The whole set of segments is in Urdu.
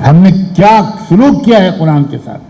ہم نے کیا سلوک کیا ہے قرآن کے ساتھ.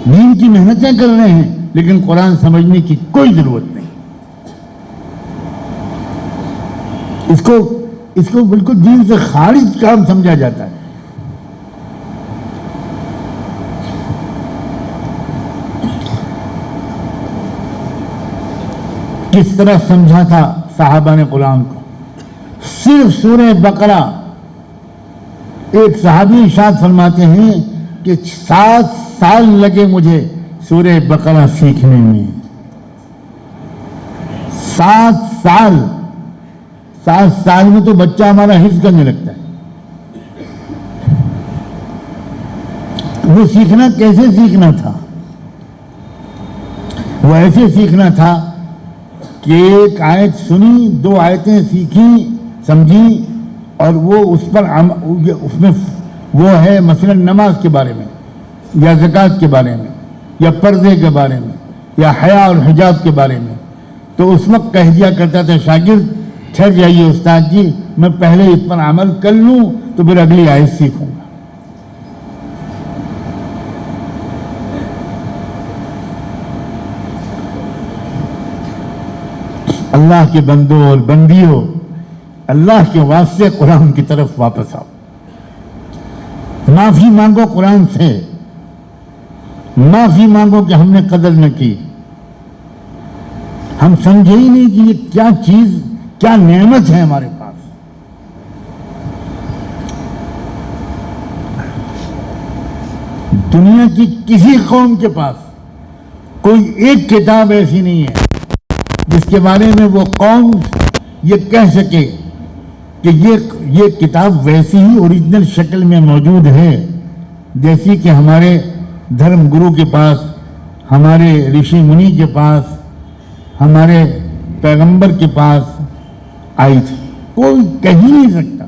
دین کی محنتیں کر رہے ہیں لیکن قرآن سمجھنے کی کوئی ضرورت نہیں. اس کو بالکل دین سے خارج کام سمجھا جاتا ہے. کس طرح سمجھا تھا صحابہ نے قرآن کو. صرف سورہ بقرہ ایک صحابی ارشاد فرماتے ہیں کہ 7 سال لگے مجھے سورہ بقرہ سیکھنے میں. 7 سال. 7 سال میں تو بچہ ہمارا حفظ کرنے لگتا ہے. وہ سیکھنا کیسے سیکھنا تھا؟ وہ ایسے سیکھنا تھا کہ ایک آیت سنی، 2 آیتیں سیکھی سمجھی اور وہ اس میں وہ ہے مثلا نماز کے بارے میں یا زکوٰۃ کے بارے میں یا پردے کے بارے میں یا حیا اور حجاب کے بارے میں، تو اس وقت کہہ دیا کرتا تھا شاگرد ٹھہر جائیے استاد جی، میں پہلے اس پر عمل کر لوں تو پھر اگلی آیت سیکھوں گا. اللہ کے بندوں اور بندیوں، اللہ کے واسطے قرآن کی طرف واپس آؤ. معافی مانگو قرآن سے. معافی مانگو کہ ہم نے قدر نہ کی. ہم سمجھے ہی نہیں کہ یہ کیا چیز، کیا نعمت ہے ہمارے پاس. دنیا کی کسی قوم کے پاس کوئی ایک کتاب ایسی نہیں ہے جس کے بارے میں وہ قوم یہ کہہ سکے کہ یہ کتاب ویسی ہی اوریجنل شکل میں موجود ہے جیسی کہ ہمارے دھرم گرو کے پاس، ہمارے رشی منی کے پاس، ہمارے پیغمبر کے پاس آئی تھی. کوئی کہہ ہی نہیں سکتا.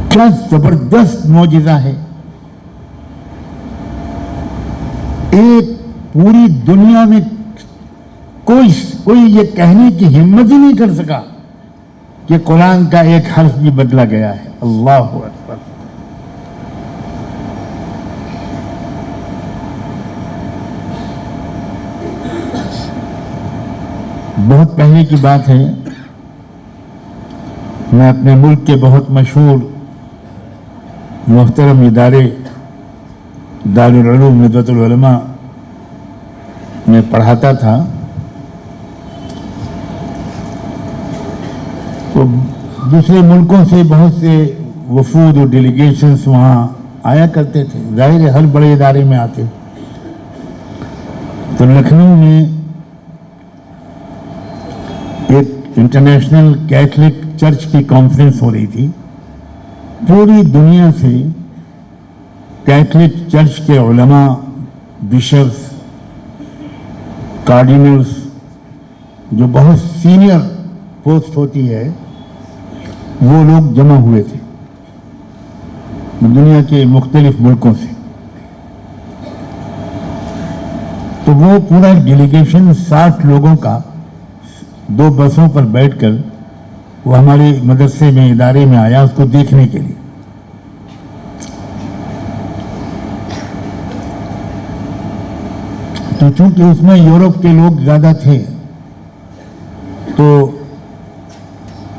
کیا زبردست معجزہ ہے. ایک پوری دنیا میں کوئی یہ کہنے کی ہمت ہی نہیں کر سکا کہ قرآن کا ایک حرف بھی بدلا گیا ہے. اللہ اکبر. بہت پہلے کی بات ہے، میں اپنے ملک کے بہت مشہور محترم ادارے دارالعلوم ندوۃ العلماء میں پڑھاتا تھا. تو دوسرے ملکوں سے بہت سے وفود اور ڈیلیگیشنز وہاں آیا کرتے تھے. ظاہر ہے ہر بڑے ادارے میں آتے. تو لکھنؤ میں ایک انٹرنیشنل کیتھولک چرچ کی کانفرنس ہو رہی تھی. پوری دنیا سے کیتھولک چرچ کے علماء، بشپس، کارڈینلز، جو بہت سینئر پوسٹ ہوتی ہے، وہ لوگ جمع ہوئے تھے دنیا کے مختلف ملکوں سے. تو وہ پورا ڈیلیگیشن 60 لوگوں کا 2 بسوں پر بیٹھ کر وہ ہمارے مدرسے میں، ادارے میں آیا اس کو دیکھنے کے لیے. تو چونکہ اس میں یورپ کے لوگ زیادہ تھے، تو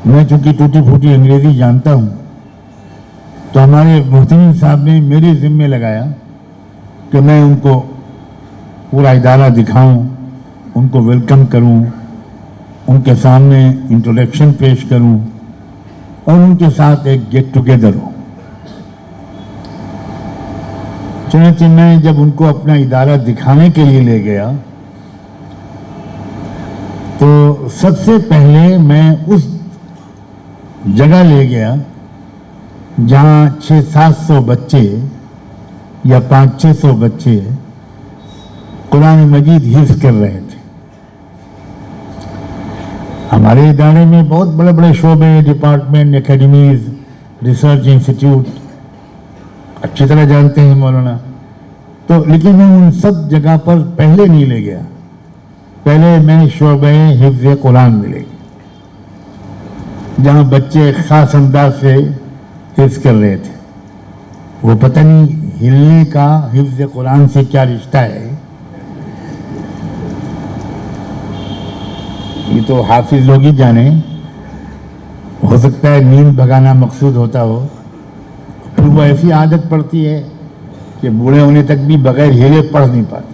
میں چونکہ ٹوٹی پھوٹی انگریزی جانتا ہوں، تو ہمارے محترم صاحب نے میرے ذمے لگایا کہ میں ان کو پورا ادارہ دکھاؤں، ان کو ویلکم کروں، ان کے سامنے انٹروڈکشن پیش کروں اور ان کے ساتھ ایک گیٹ ٹوگیدر ہو. چنانچہ میں جب ان کو اپنا ادارہ دکھانے کے لیے لے گیا تو سب سے پہلے میں اس جگہ لے گیا جہاں 600-700 بچے یا 500-600 بچے قرآن مجید حفظ کر رہے تھے. ہمارے ادارے میں بہت بڑے بڑے شعبے، ڈپارٹمنٹ، اکیڈمیز، ریسرچ انسٹیٹیوٹ اچھی طرح جانتے ہیں مولانا. تو لیکن میں ان سب جگہ پر پہلے نہیں لے گیا. پہلے میں شعبہ حفظ قرآن میں لے گیا، جہاں بچے خاص انداز سے حفظ کر رہے تھے. وہ پتہ نہیں ہلنے کا حفظ قرآن سے کیا رشتہ ہے. یہ تو حافظ لوگ ہی جانے. ہو سکتا ہے نیند بھگانا مقصود ہوتا ہو. پھر وہ ایسی عادت پڑتی ہے کہ بوڑھے ہونے تک بھی بغیر ہلے پڑھ نہیں پاتے.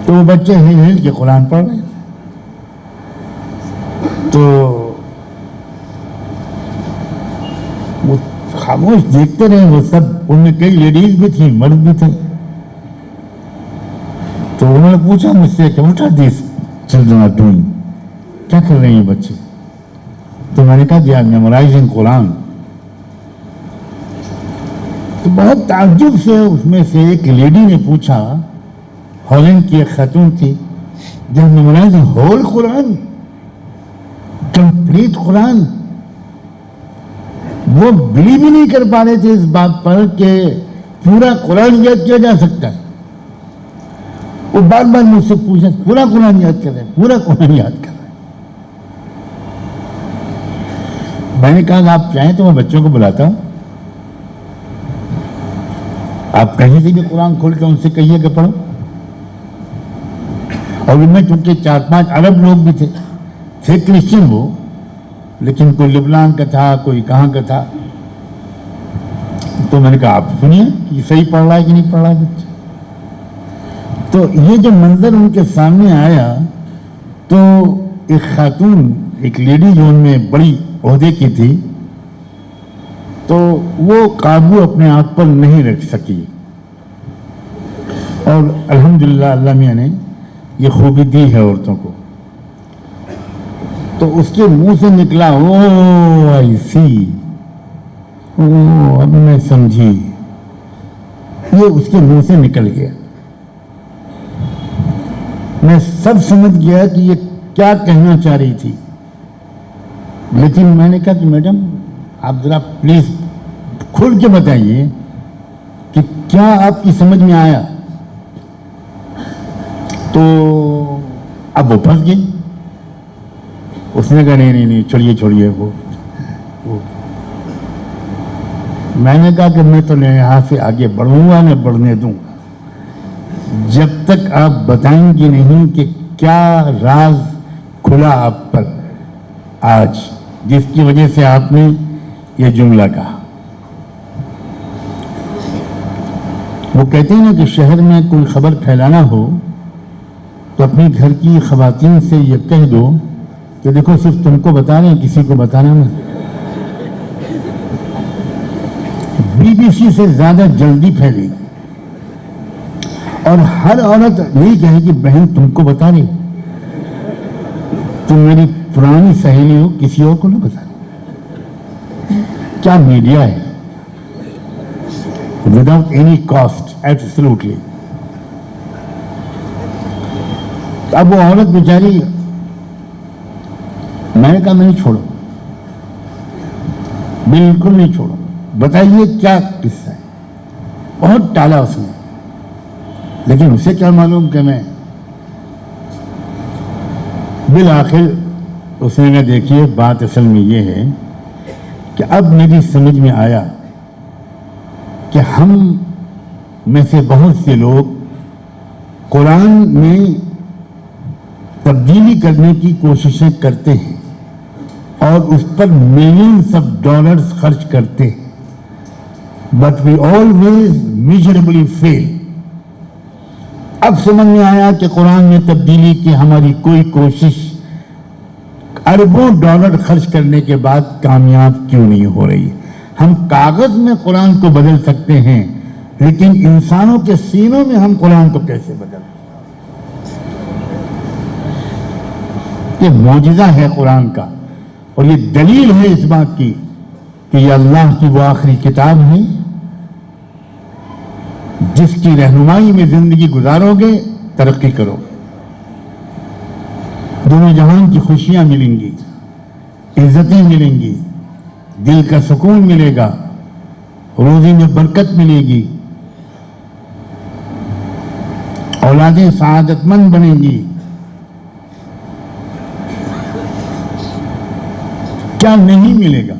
تو وہ بچے ہل ہل کے قرآن پڑھ رہے ہیں. تو وہ خاموش دیکھتے رہے. وہ سب ان میں کئی لیڈیز بھی تھیں, مرد بھی تھے. تو انہوں نے پوچھا مجھ سے کہ what are these children are doing, کیا کر رہے ہیں بچے؟ تو میں نے کہا دے آر میمورائزنگ قرآن. تو بہت تعجب سے اس میں سے ایک لیڈی نے پوچھا, ہالینڈ کی ایک خاتون تھی, they are memorising whole Quran, complete Quran. وہ بلیو ہی نہیں کر پا رہے تھے اس بات پر کہ پورا قرآن یاد کیا جا سکتا ہے. وہ بار بار مجھ سے پوچھا پورا قرآن یاد کر رہے ہیں, پورا قرآن یاد کر رہے ہیں. میں نے کہا کہ آپ چاہیں تو میں بچوں کو بلاتا ہوں, آپ کہیں سے بھی قرآن کھول کے ان سے کہیے کہ پڑھو. اور ان میں چونکہ 4-5 عرب لوگ بھی تھے کرسچن وہ, لیکن کوئی لبنان کا تھا, کوئی کہاں کا تھا. تو میں نے کہا آپ سنیے کہ صحیح پڑھ رہا ہے کہ نہیں پڑھ رہا ہے بچہ. تو یہ جو منظر ان کے سامنے آیا تو ایک خاتون, ایک لیڈی جو ان میں بڑی عہدے کی تھی, تو وہ قابو اپنے آپ پر نہیں رکھ سکی. اور الحمدللہ اللہ میاں نے یہ خوبی دی ہے عورتوں کو. تو اس کے منہ سے نکلا او آئی سی, او اب میں سمجھی. یہ اس کے منہ سے نکل گیا. میں سب سمجھ گیا کہ یہ کیا کہنا چاہ رہی تھی. لیکن میں نے کہا کہ میڈم آپ ذرا پلیز کھل کے بتائیے کہ کیا آپ کی سمجھ میں آیا. تو اب وہ پھنس گئی. اس نے کہا نہیں چھوڑیے وہ. میں نے کہا کہ میں تو یہاں سے آگے بڑھوں گا, نہ بڑھنے دوں گا جب تک آپ بتائیں گی نہیں کہ کیا راز کھلا آپ پر آج, جس کی وجہ سے آپ نے یہ جملہ کہا. وہ کہتے ہیں نا کہ شہر میں کوئی خبر پھیلانا ہو تو اپنی گھر کی خواتین سے یہ کہہ دو کہ دیکھو صرف تم کو بتا رہے ہیں, کسی کو بتانا نہیں. BBC سے زیادہ جلدی پھیلے گی. اور ہر عورت یہی کہے کہ بہن تم کو بتا رہی, تم میری پرانی سہیلی ہو, کسی اور کو نہ بتا رہی. کیا میڈیا ہے, وداؤٹ اینی کاسٹ, ایبسلوٹلی. اب وہ عورت بیچاری, میں نے کہا میں نہیں چھوڑو, بالکل نہیں چھوڑو, بتائیے کیا قصہ ہے. بہت ٹالا اس نے, لیکن اسے کیا معلوم کہ میں بالآخر اس نے کہا دیکھیے بات اصل میں یہ ہے کہ اب میری سمجھ میں آیا کہ ہم میں سے بہت سے لوگ قرآن میں تبدیلی کرنے کی کوششیں کرتے ہیں اور اس پر ملینز آف ڈالرز خرچ کرتے ہیں, بٹ وی آلویز میجربلی فیل. اب سمجھ میں آیا کہ قرآن میں تبدیلی کی ہماری کوئی کوشش اربوں ڈالر خرچ کرنے کے بعد کامیاب کیوں نہیں ہو رہی. ہم کاغذ میں قرآن کو بدل سکتے ہیں, لیکن انسانوں کے سینوں میں ہم قرآن کو کیسے بدل. یہ معجزہ ہے قرآن کا, اور یہ دلیل ہے اس بات کی کہ یہ اللہ کی وہ آخری کتاب ہے جس کی رہنمائی میں زندگی گزارو گے ترقی کرو گے, دونوں جہان کی خوشیاں ملیں گی, عزتیں ملیں گی, دل کا سکون ملے گا, روزی میں برکت ملے گی, اولادیں سعادت مند بنیں گی. کیا نہیں ملے گا.